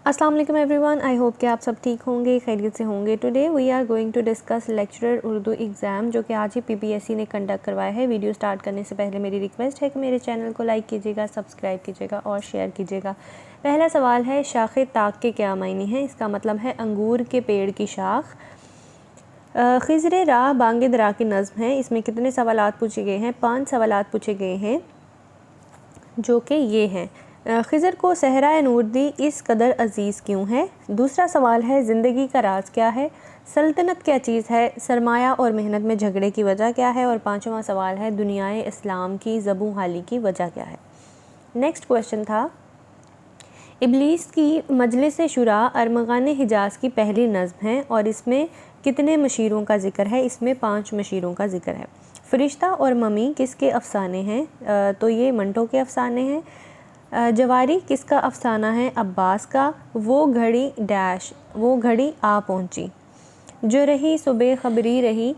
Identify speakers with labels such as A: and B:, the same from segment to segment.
A: अस्सलाम वालेकुम everyone, I hope कि आप सब ठीक होंगे, खैरियत से होंगे। Today we are going to discuss lecturer Urdu exam जो कि आज ही पीपीएससी ने कंडक्ट करवाया है। वीडियो स्टार्ट करने से पहले मेरी रिक्वेस्ट है कि मेरे चैनल को लाइक कीजिएगा, सब्सक्राइब कीजिएगा और शेयर कीजिएगा। पहला सवाल है, शाख ताक के क्या मायने हैं? इसका मतलब है अंगूर के पेड़ की शाख। खिज़र राह बांग दरा की नज़्म है। इसमें कितने सवालात पूछे गए हैं? 5 सवालात पूछे गए हैं जो कि ये हैं। खिज़र को सहराए नूर दी इस कदर अज़ीज़ क्यों है? दूसरा सवाल है, ज़िंदगी का राज क्या है? सल्तनत क्या चीज़ है? सरमाया और मेहनत में झगड़े की वजह क्या है? और पाँचवां सवाल है, दुनियाए इस्लाम की ज़बू हाली की वजह क्या है? नेक्स्ट क्वेश्चन था, इबलीस की मजलिस शुरा अरमगान हिजाज़ की पहली नज़्म है और इसमें कितने मशीरों का ज़िक्र है? इसमें 5 मशीरों का ज़िक्र है। फ़रिश्ता और ममी किसके अफ़साने हैं? तो ये मंटो के अफ़साने हैं। जवारी किसका अफ़साना है? अब्बास का। वो घड़ी डैश, वो घड़ी आ पहुँची। जो रही सुबह खबरी रही,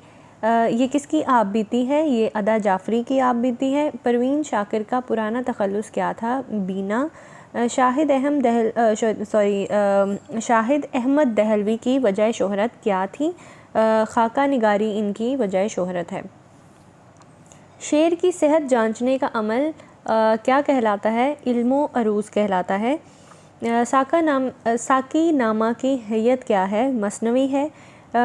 A: ये किसकी आप बीती है? ये अदा जाफ़री की आप बीती है। परवीन शाकिर का पुराना तखल्लुस क्या था? बीना। शाहिद अहमद दहलवी की वजह शोहरत क्या थी? खाका निगारी इनकी वजह शोहरत है। शेर की सेहत जांचने का अमल क्या कहलाता है? इल्मो अरूज़ कहलाता है। साकी नामा की हैयत क्या है? मसनवी है।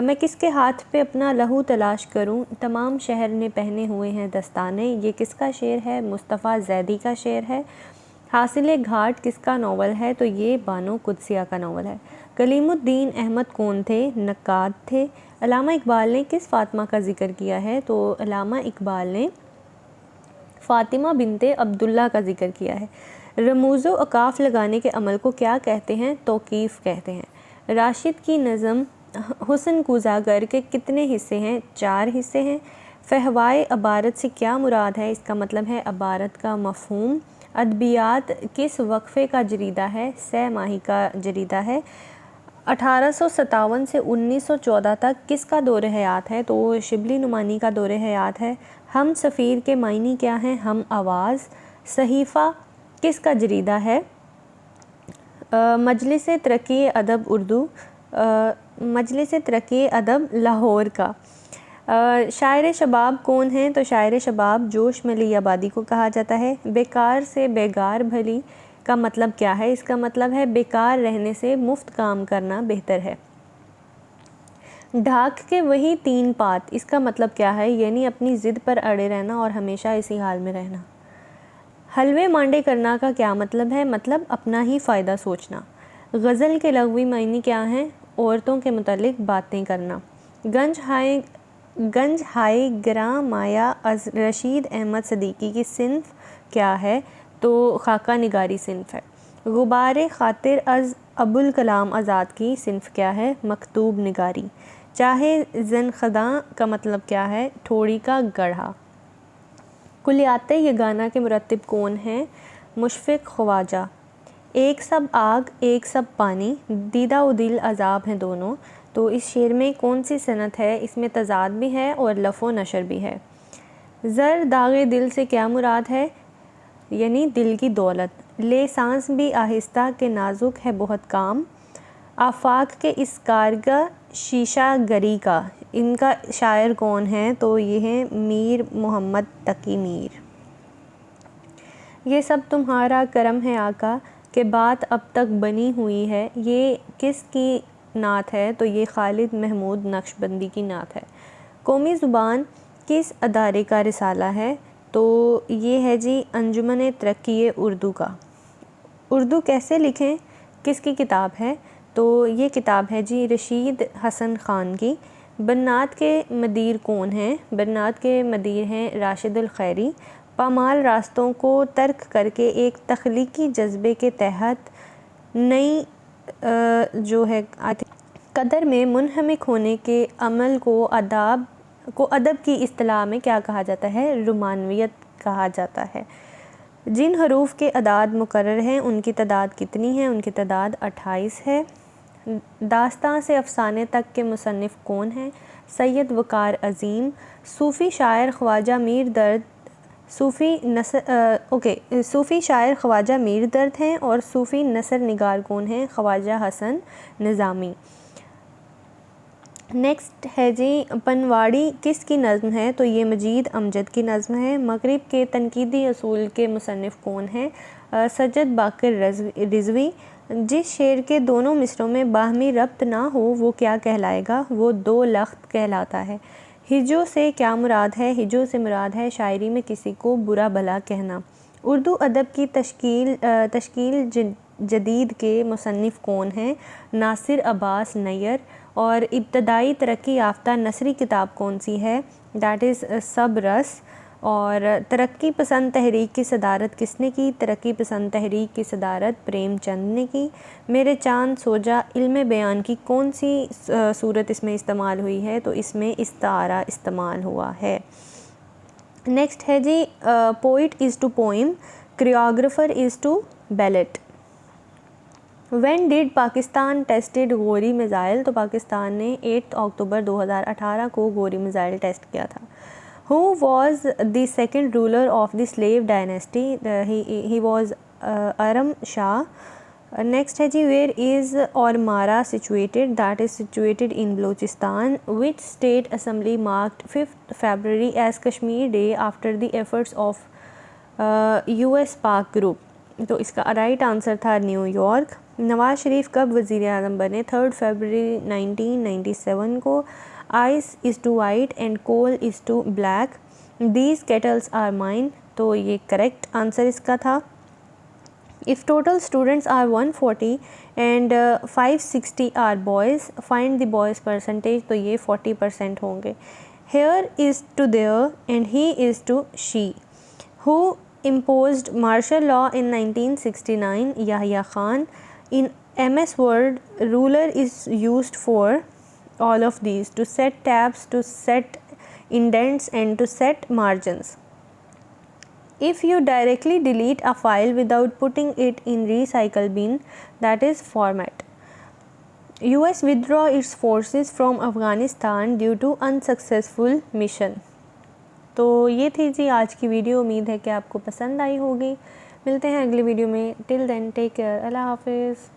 A: मैं किसके हाथ पे अपना लहू तलाश करूं? तमाम शहर ने पहने हुए हैं दस्ताने। ये किसका शेर है? मुस्तफ़ा ज़ैदी का शेर है। हासिल घाट किसका नावल है? तो ये बानो कुदसिया का नावल है। कलीमुद्दीन अहमद कौन थे? नक्काद थे। अल्लामा इकबाल ने किस फ़ातिमा का ज़िक्र किया है? तो अल्लामा इकबाल ने फ़ातिमा बिनते अब्दुल्ला का ज़िक्र किया है। रमूज़ो अकाफ़ लगाने के अमल को क्या कहते हैं? तौक़ीफ़ कहते हैं। राशिद की नज़म हुस्न कुज़ागर के कितने हिस्से हैं? 4 हिस्से हैं। फ़हवाए अबारत से क्या मुराद है? इसका मतलब है अबारत का मफ़हूम। अदबियात किस वक्फ़े का जरीदा है? 6 माही का जरीदा है। 1857 से 1914 तक किसका दौर हयात है? तो शिबली नुमानी का दौर हयात है। हम सफ़ीर के मायने क्या हैं? हम आवाज़। सहीफ़ा किसका जरीदा है? मजलिस तरक्की अदब उर्दू, मजलिस तरक्की अदब लाहौर का। शायर शबाब कौन हैं? तो शायर शबाब जोश मली आबादी को कहा जाता है। बेकार से बेगार भली का मतलब क्या है? इसका मतलब है बेकार रहने से मुफ्त काम करना बेहतर है। ढाक के वही 3 पात, इसका मतलब क्या है? यानी अपनी ज़िद पर अड़े रहना और हमेशा इसी हाल में रहना। हलवे मांडे करना का क्या मतलब है? मतलब अपना ही फ़ायदा सोचना। गज़ल के लग़वी मायने क्या हैं? औरतों के मुतालिक बातें करना। गंज हाय ग्रां माया रशीद अहमद सदीकी की सिन्फ़ क्या है? तो खाका निगारी सिन्फ़ है। गुबारे ख़ातिर अज़ अबुल कलाम आज़ाद की सिन्फ़ क्या है? मकतूब निगारी। चाहे ज़नख़दा का मतलब क्या है? ठोड़ी का गढ़ा। कुलियाते यगाना के मुरत्तिब कौन हैं? मुशफ़िक़ ख्वाजा। एक सब आग एक सब पानी, दीदा व दिल अज़ाब हैं दोनों। तो इस शेर में कौन सी सनत है? इसमें तज़ाद भी है और लफ़ व नशर भी है। ज़र दाग़े दिल से क्या मुराद है? यानी दिल की दौलत। ले सांस भी आहिस्ता के नाजुक है बहुत काम। आफाक के इस कारगा शीशा गरी का, इनका शायर कौन है? तो ये हैं मीर मोहम्मद तकी मीर। ये सब तुम्हारा करम है आका के बात अब तक बनी हुई है, ये किसकी नात है? तो ये खालिद महमूद नक्शबंदी की नात है। कौमी ज़ुबान किस अदारे का रिसाला है? तो ये है जी अंजुमन तरक्की उर्दू का। उर्दू कैसे लिखें किसकी किताब है? तो ये किताब है जी रशीद हसन ख़ान की। बन्नात के मदीर कौन हैं? बन्नात के मदीर हैं राशिद अल खैरी। पामाल रास्तों को तर्क करके एक तख्लीकी जज्बे के तहत नई जो है कदर में मुनहमिक होने के अमल को अदब की इस्तिलाह में क्या कहा जाता है? रुमानवियत कहा जाता है। जिन हरूफ के अदाद मुकर्रर हैं उनकी तादाद कितनी है? उनकी तादाद 28 है। दास्तां से अफसाने तक के मुसन्निफ़ कौन हैं? सैयद वक़ार अज़ीम। सूफ़ी शायर ख्वाजा मीर दर्द صوفی شاعر خواجہ میر درد ہیں اور صوفی نثر نگار کون ہیں؟ خواجہ حسن نظامی۔ نیکسٹ ہے جی پنواڑی کس کی نظم ہے؟ تو یہ مجید امجد کی نظم ہے۔ مغرب کے تنقیدی اصول کے مصنف کون ہیں؟ سجد باقر رضوی۔ جس شعر کے دونوں مصروں میں باہمی ربط نہ ہو وہ کیا کہلائے گا؟ وہ دو لخت کہلاتا ہے۔ ہجو سے کیا مراد ہے؟ ہجو سے مراد ہے شاعری میں کسی کو برا بھلا کہنا۔ اردو ادب کی تشکیل جدید کے مصنف کون ہیں؟ ناصر عباس نیّر۔ اور ابتدائی ترقی یافتہ نثری کتاب کون سی ہے؟ دیٹ از سب رس۔ اور ترقی پسند تحریک کی صدارت کس نے کی؟ ترقی پسند تحریک کی صدارت پریم چند نے کی۔ میرے چاند سو جا علم بیان کی کون سی صورت اس میں استعمال ہوئی ہے؟ تو اس میں استعارہ استعمال ہوا ہے۔ نیکسٹ ہے جی poet is to poem, choreographer is to ballet. When did Pakistan tested Ghauri missile? تو پاکستان نے 8 اکتوبر 2018 کو غوری میزائل ٹیسٹ کیا تھا۔ Who was the second ruler of the slave dynasty? He was Aram Shah. Next ہے جی where is Ormara situated? That is situated in Balochistan. Which state assembly marked 5 February as Kashmir day after the efforts of US Pak group? تو اس کا right answer تھا new york. Nawaz Sharif کب وزیر اعظم بنے؟ 3 فیبرری 1997 کو۔ Ice is to white and cool is to black, these cattles are mine. تو یہ کریکٹ آنسر اس کا تھا۔ If total students are 140 and 560 are boys, find the boys percentage۔ تو یہ 40% ہوں گے۔ Here is to there and he is to she۔ Who imposed martial law in 1969؟ Yahya Khan. In MS Word, ruler is used for all of these: to set tabs, to set indents and to set margins. If you directly delete a file without putting it in recycle bin, that is format۔ US withdraw its forces from Afghanistan due to unsuccessful mission۔ تو یہ تھی جی آج کی video, امید ہے کہ آپ کو پسند آئی ہوگی۔ ملتے ہیں اگلی ویڈیو میں، ٹل دین ٹیک کیئر، اللہ حافظ۔